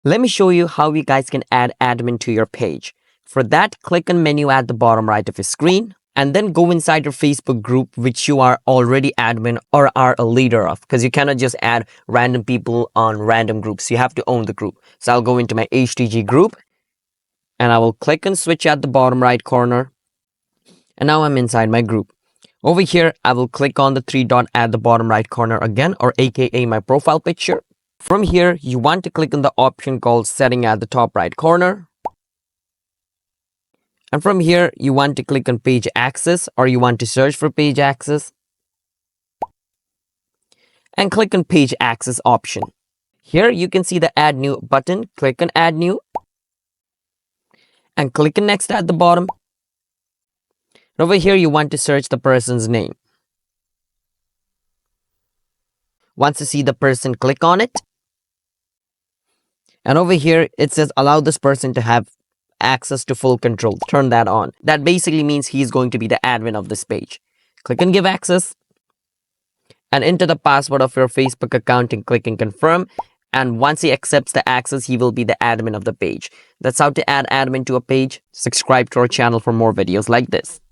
Let me show you how you guys can add admin to your page. For that, click on menu at the bottom right of your screen and then go inside your Facebook group which you are already admin or are a leader of, because you cannot just add random people on random groups. You have to own the group. So I'll go into my HTG group and I will click on switch at the bottom right corner. And now I'm inside my group. Over here, I will click on the three dot at the bottom right corner again, or aka my profile picture. From here, you want to click on the option called setting at the top right corner. And from here, you want to click on page access, or you want to search for page access. And click on page access option. Here you can see the add new button. Click on add new. And click on next at the bottom. Over here, you want to search the person's name. Once you see the person, click on it. And over here, it says allow this person to have access to full control. Turn that on. That basically means he's going to be the admin of this page. Click on give access. And enter the password of your Facebook account and click on confirm. And once he accepts the access, he will be the admin of the page. That's how to add admin to a page. Subscribe to our channel for more videos like this.